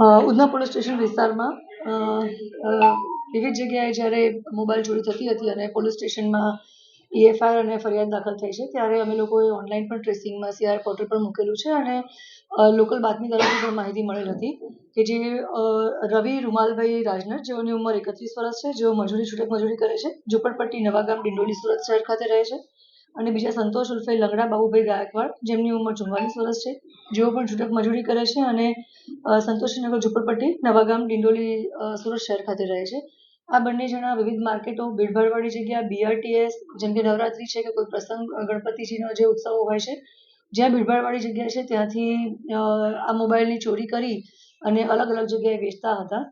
Udhna police station વિસ્તારમાં વિવિધ જગ્યાએ જ્યારે મોબાઈલ ચોરી થતી હતી અને પોલીસ સ્ટેશનમાં EFIR અને ફરિયાદ દાખલ થઈ છે ત્યારે અમે લોકોએ ઓનલાઈન પણ ટ્રેસિંગમાં CR પોર્ટલ પર મૂકેલું છે અને લોકલ બાતમીદારોથી પણ માહિતી મળેલ હતી કે જે રવિ રૂમાલભાઈ રાજનર, જેઓની ઉંમર 31 વર્ષ છે, જેઓ છૂટક મજૂરી કરે છે, ઝુંપડપટ્ટી નવાગામ ડિંડોલી સુરત શહેર ખાતે રહે છે. અને બીજા સંતોષ ઉર્ફે લંગડા બાબુભાઈ ગાયકવાડ, જેમની ઉંમર 44 વર્ષ છે, જેઓ પણ છૂટક મજૂરી કરે છે અને સંતોષીનગર ઝુંપડપટ્ટી નવાગામ ડિંડોલી સુરત શહેર ખાતે રહે છે. આ બંને જણા વિવિધ માર્કેટો, ભીડભાડવાળી જગ્યા, BRTS જેમ કે નવરાત્રી છે કે કોઈ પ્રસંગ ગણપતિજીનો જે ઉત્સવો હોય છે, જ્યાં ભીડભાડવાળી જગ્યા છે ત્યાંથી આ મોબાઈલની ચોરી કરી અને અલગ અલગ જગ્યાએ વેચતા હતા.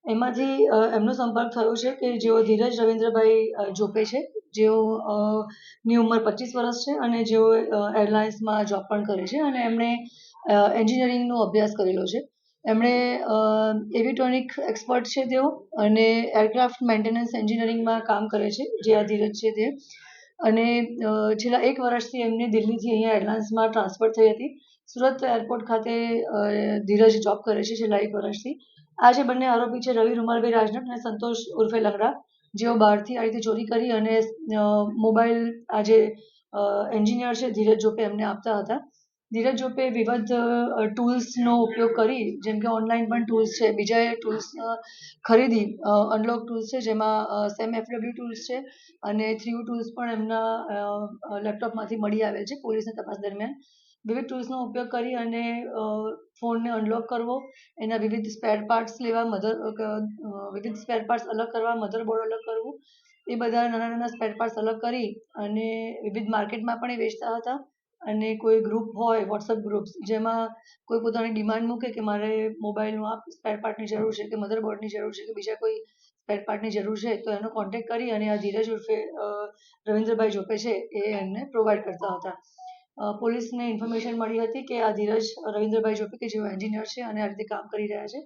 એમાંથી એમનો સંપર્ક થયો છે કે જેઓ ધીરજ રવિન્દ્રભાઈ જોપે છે, જેઓ ની ઉંમર 25 વર્ષ છે અને જેઓ એરલાઇન્સમાં જોબ પણ કરે છે અને એમણે એન્જિનિયરિંગનો અભ્યાસ કરેલો છે. એમણે એવિયોનિક એક્સપર્ટ છે તેઓ અને એરક્રાફ્ટ મેન્ટેનન્સ એન્જિનિયરિંગમાં કામ કરે છે, જે આ ધીરજ છે તે. અને છેલ્લા 1 વર્ષથી એમને દિલ્હીથી અહીંયા એરલાઇન્સમાં ટ્રાન્સફર થઈ હતી. સુરત એરપોર્ટ ખાતે ધીરજ જોબ કરે છે છેલ્લા 1 વર્ષથી. આ જે બંને આરોપી છે, રવિ રૂમાલભાઈ રાજનર અને સંતોષ ઉર્ફે લંગડા, જેઓ બહારથી આ રીતે ચોરી કરી અને મોબાઈલ આ જે એન્જિનિયર છે ધીરજ જોપે એમને આપતા હતા. ધીરજ જોપે વિવિધ ટૂલ્સનો ઉપયોગ કરી, જેમ કે ઓનલાઈન પણ ટૂલ્સ છે, બીજા ટૂલ્સ ખરીદી અનલોક ટૂલ્સ છે, જેમાં સેમ FW ટૂલ્સ છે અને 3U ટૂલ્સ પણ એમના લેપટોપમાંથી મળી આવેલ છે પોલીસની તપાસ દરમિયાન. વિવિધ ટૂલ્સનો ઉપયોગ કરી અને ફોનને અનલોક કરવો, એના વિવિધ સ્પેર પાર્ટ્સ લેવા, વિવિધ સ્પેર પાર્ટ્સ અલગ કરવા, મધરબોર્ડ અલગ કરવું, એ બધા નાના સ્પેર પાર્ટ્સ અલગ કરી અને વિવિધ માર્કેટમાં પણ એ વેચતા હતા. અને કોઈ ગ્રુપ હોય, WhatsApp ગ્રુપ્સ, જેમાં કોઈ પોતાની ડિમાન્ડ મૂકે કે મારે મોબાઈલનું આ સ્પેર પાર્ટની જરૂર છે કે મધરબોર્ડની જરૂર છે કે બીજા કોઈ સ્પેર પાર્ટની જરૂર છે, તો એનો કોન્ટેક્ટ કરી અને આ ધીરજ ઉર્ફે રવિન્દ્રભાઈ જોપે છે એ એમને પ્રોવાઈડ કરતા હતા. પોલીસને ઇન્ફોર્મેશન મળી હતી કે આ ધીરજ રવિન્દ્રભાઈ જોપે કે જેઓ એન્જિનિયર છે અને આ રીતે કામ કરી રહ્યા છે.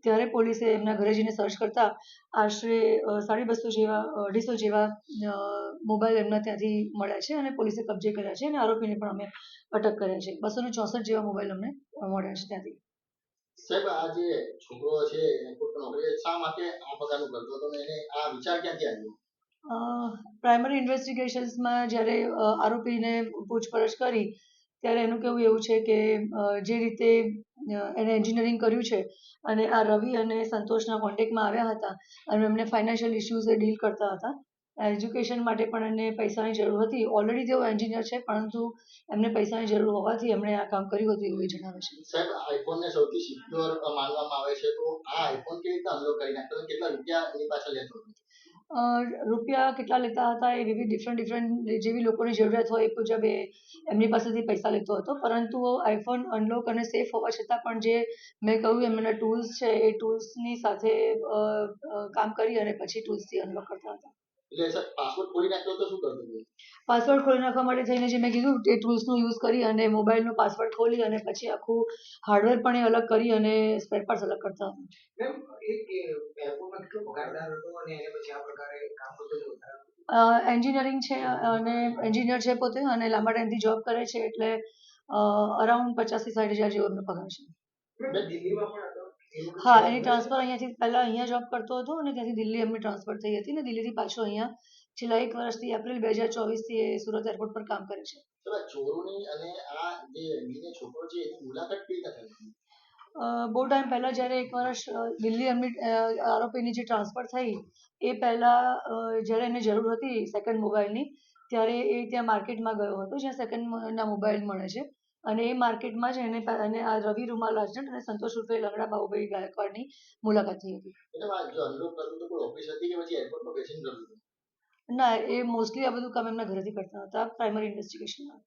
ત્યારે પોલીસે એમના ઘરે જઈને સર્ચ કરતા આશરે 250 જેવા 250 જેવા મોબાઈલ એમના ત્યાંથી મળ્યા છે અને પોલીસે કબજે કર્યા છે અને આરોપીને પણ અમે અટક કર્યા છે. 264 જેવા મોબાઈલ અમને મળ્યા છે ત્યાંથી. સાહેબ, આ જે છોકરો છે એરપોર્ટ પર નોકરી શા માટે આ પ્રકારનું કરતો હતો અને એને આ વિચાર ક્યાંથી આવ્યો? પ્રાઇમરી ઇન્વેસ્ટિગેશન્સમાં જ્યારે આરોપીને પૂછપરછ કરી ત્યારે એનું કહેવું એવું છે કે જે રીતે એણે એન્જિનિયરિંગ કર્યું છે અને આ રવિ અને સંતોષના કોન્ટેક્ટમાં આવ્યા હતા અને એમને ફાઇનાન્શિયલ ઇશ્યુઝે ડીલ કરતા હતા. એજ્યુકેશન માટે પણ એમને પૈસાની જરૂર હતી. ઓલરેડી તેઓ એન્જિનિયર છે, પરંતુ એમને પૈસાની જરૂર હોવાથી એમણે આ કામ કર્યું હતું એવું જણાવે છે. સાહેબ, આઈફોનને સૌથી સિક્યોર માનવામાં આવે છે, તો આ આઈફોન કેવી રીતે અનલોક કરી નાખતો હતો? કેટલા રૂપિયા એની પાછળ લેતો હતો? રૂપિયા કેટલા લેતા હતા એ વિવિધ ડિફરન્ટ જેવી લોકોની જરૂરિયાત હોય એ મુજબ એમની પાસેથી પૈસા લેતો હતો. પરંતુ આઈફોન અનલોક અને સેફ હોવા છતાં પણ જે મેં કહ્યું એમના ટૂલ્સ છે એ ટૂલ્સની સાથે કામ કરી અને પછી ટૂલ્સથી અનલોક કરતા હતા. એટલે સર પાસવર્ડ ખોલી નાખતો તો શું કરતો હતો? પાસવર્ડ ખોલી નાખવા માટે થઈને જે મેં કીધું એ ટૂલ્સનો યુઝ કરી અને મોબાઈલનો પાસવર્ડ ખોલી અને પછી આખું હાર્ડવેર પણ એ અલગ કરી અને સ્પેર પાર્ટ્સ અલગ કરતા હતા. મેમ, એરપોર્ટમાં કેટલો પગારદાર હતો અને એને પછી આ પ્રકારે કામ કરતો હતો? એન્જિનિયરિંગ છે અને એન્જિનિયર છે પોતે અને લાંબા ટાઈમથી જોબ કરે છે, એટલે અરાઉન્ડ 50 થી 60 હજાર જેવો એમનો પગાર છે. હા, એની ટ્રાન્સફર અહીંયાથી પહેલા અહીંયા જોબ કરતો હતો અને ત્યાંથી દિલ્હી એમની ટ્રાન્સફર થઈ હતી અને દિલ્હીથી પાછો અહીંયા છેલ્લા 1 વર્ષથી એપ્રિલ 2024થી એ સુરત એરપોર્ટ પર કામ કરે છે. ચોરોની અને આ જે એન્જિનિયર છોકરો છે એની મુલાકાત કેવી રીતે થઈ? બહુ ટાઈમ પહેલાં જ્યારે 1 વર્ષ દિલ્હી એમની આરોપીની જે ટ્રાન્સફર થઈ એ પહેલાં જ્યારે એને જરૂર હતી સેકન્ડ મોબાઈલની, ત્યારે એ ત્યાં માર્કેટમાં ગયો હતો જ્યાં સેકન્ડના મોબાઈલ મળે છે અને એ માર્કેટમાં જ એને આ રવિ રૂમાલ રાજનર અને સંતોષ ઉર્ફે લંગડા બાબુભાઈ ગાયકવાડની મુલાકાત થઈ હતી. ના, એ મોસ્ટલી આ બધું કામ એમના ઘરેથી કરતા હતા પ્રાઇમરી ઇન્વેસ્ટિગેશનમાં.